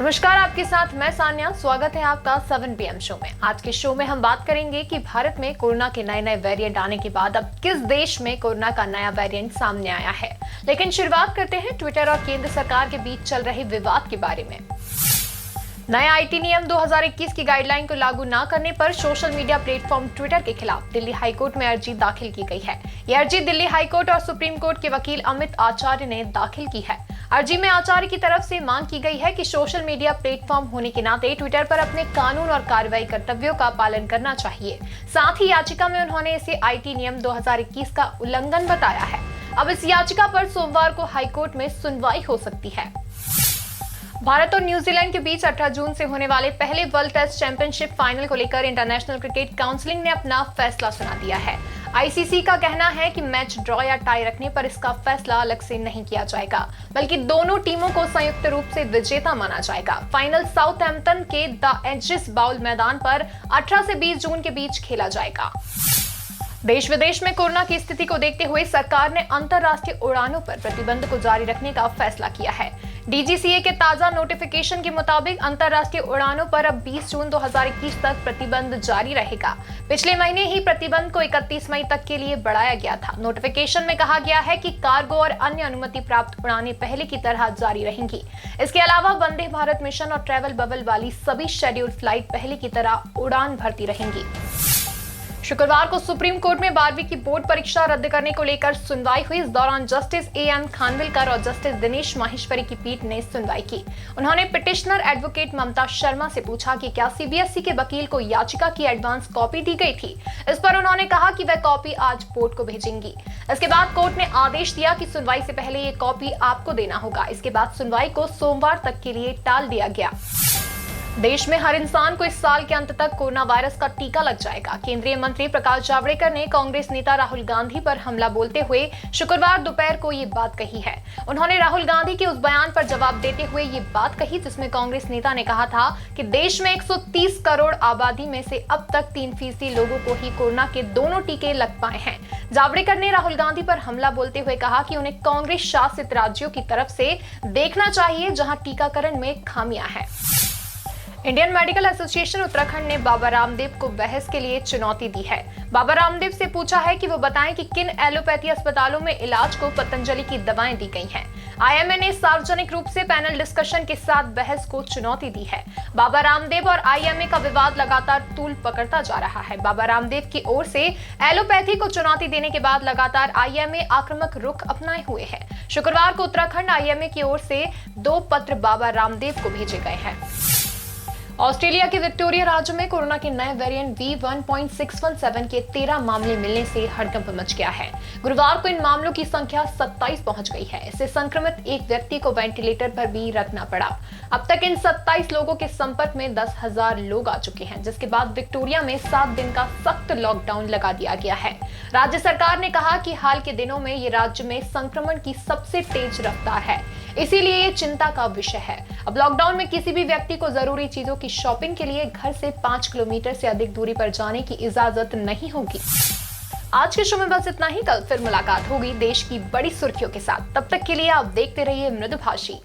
नमस्कार, आपके साथ मैं सान्या। स्वागत है आपका 7 PM शो में। आज के शो में हम बात करेंगे कि भारत में कोरोना के नए वेरिएंट आने के बाद अब किस देश में कोरोना का नया वेरिएंट सामने आया है। लेकिन शुरुआत करते हैं ट्विटर और केंद्र सरकार के बीच चल रहे विवाद के बारे में। नए आईटी नियम 2021 की गाइडलाइन को लागू न करने पर सोशल मीडिया प्लेटफॉर्म ट्विटर के खिलाफ दिल्ली हाईकोर्ट में अर्जी दाखिल की गई है। यह अर्जी दिल्ली हाईकोर्ट और सुप्रीम कोर्ट के वकील अमित आचार्य ने दाखिल की है। अर्जी में आचार्य की तरफ से मांग की गई है कि सोशल मीडिया प्लेटफॉर्म होने के नाते ट्विटर पर अपने कानून और कार्रवाई कर्तव्यों का पालन करना चाहिए। साथ ही याचिका में उन्होंने इसे आईटी नियम 2021 का उल्लंघन बताया है। अब इस याचिका पर सोमवार को हाईकोर्ट में सुनवाई हो सकती है। भारत और न्यूजीलैंड के बीच 18 जून से होने वाले पहले वर्ल्ड टेस्ट चैंपियनशिप फाइनल को लेकर इंटरनेशनल क्रिकेट काउंसिल ने अपना फैसला सुना दिया है। आईसीसी का कहना है कि मैच ड्रॉ या टाई रखने पर इसका फैसला अलग से नहीं किया जाएगा, बल्कि दोनों टीमों को संयुक्त रूप से विजेता माना जाएगा। फाइनल साउथहैम्पटन के द एजिस बाउल मैदान पर 18 से 20 जून के बीच खेला जाएगा। देश विदेश में कोरोना की स्थिति को देखते हुए सरकार ने अंतर्राष्ट्रीय उड़ानों पर प्रतिबंध को जारी रखने का फैसला किया है। डीजीसीए के ताजा नोटिफिकेशन के मुताबिक अंतर्राष्ट्रीय उड़ानों पर अब 20 जून 2021 तक प्रतिबंध जारी रहेगा। पिछले महीने ही प्रतिबंध को 31 मई तक के लिए बढ़ाया गया था। नोटिफिकेशन में कहा गया है कि कार्गो और अन्य अनुमति प्राप्त उड़ानें पहले की तरह जारी रहेंगी। इसके अलावा वंदे भारत मिशन और ट्रैवल बबल वाली सभी शेड्यूल फ्लाइट पहले की तरह उड़ान भरती रहेंगी। शुक्रवार को सुप्रीम कोर्ट में 12वीं की बोर्ड परीक्षा रद्द करने को लेकर सुनवाई हुई। इस दौरान जस्टिस एएम खानविलकर और जस्टिस दिनेश माहेश्वरी की पीठ ने सुनवाई की। उन्होंने पिटिशनर एडवोकेट ममता शर्मा से पूछा कि क्या सीबीएसई के वकील को याचिका की एडवांस कॉपी दी गई थी। इस पर उन्होंने कहा कि वह कॉपी आज बोर्ड को भेजेंगी। इसके बाद कोर्ट ने आदेश दिया कि सुनवाई से पहले ये कॉपी आपको देना होगा। इसके बाद सुनवाई को सोमवार तक के लिए टाल दिया गया। देश में हर इंसान को इस साल के अंत तक कोरोना वायरस का टीका लग जाएगा। केंद्रीय मंत्री प्रकाश जावड़ेकर ने कांग्रेस नेता राहुल गांधी पर हमला बोलते हुए शुक्रवार दोपहर को ये बात कही है। उन्होंने राहुल गांधी के उस बयान पर जवाब देते हुए ये बात कही जिसमें कांग्रेस नेता ने कहा था कि देश में 130 करोड़ आबादी में से अब तक 3% लोगों को ही कोरोना के दोनों टीके लग पाए हैं। जावड़ेकर ने राहुल गांधी पर हमला बोलते हुए कहा कि उन्हें कांग्रेस शासित राज्यों की तरफ से देखना चाहिए जहां टीकाकरण में खामियां हैं। इंडियन मेडिकल एसोसिएशन उत्तराखंड ने बाबा रामदेव को बहस के लिए चुनौती दी है। बाबा रामदेव से पूछा है कि वो बताएं कि किन एलोपैथी अस्पतालों में इलाज को पतंजलि की दवाएं दी गई हैं। आईएमए ने सार्वजनिक रूप से पैनल डिस्कशन के साथ बहस को चुनौती दी है। बाबा रामदेव और आईएमए का विवाद लगातार तूल पकड़ता जा रहा है। बाबा रामदेव की ओर से एलोपैथी को चुनौती देने के बाद लगातार आईएमए आक्रामक रुख अपनाए हुए है। शुक्रवार को उत्तराखंड आईएमए की ओर से 2 पत्र बाबा रामदेव को भेजे गए हैं। ऑस्ट्रेलिया के विक्टोरिया राज्य में कोरोना के नए वेरिएंट V1.617 के 13 मामले मिलने से हड़कंप मच गया है। गुरुवार को इन मामलों की संख्या 27 पहुंच गई है। इससे संक्रमित एक व्यक्ति को वेंटिलेटर पर भी रखना पड़ा। अब तक इन 27 लोगों के संपर्क में 10,000 लोग आ चुके हैं, जिसके बाद विक्टोरिया में 7 दिन का सख्त लॉकडाउन लगा दिया गया है। राज्य सरकार ने कहा कि हाल के दिनों में ये राज्य में संक्रमण की सबसे तेज रफ्तार है, इसीलिए ये चिंता का विषय है। अब लॉकडाउन में किसी भी व्यक्ति को जरूरी चीजों की शॉपिंग के लिए घर से 5 किलोमीटर से अधिक दूरी पर जाने की इजाजत नहीं होगी। आज के शो में बस इतना ही। कल फिर मुलाकात होगी देश की बड़ी सुर्खियों के साथ। तब तक के लिए आप देखते रहिए मृदुभाषी।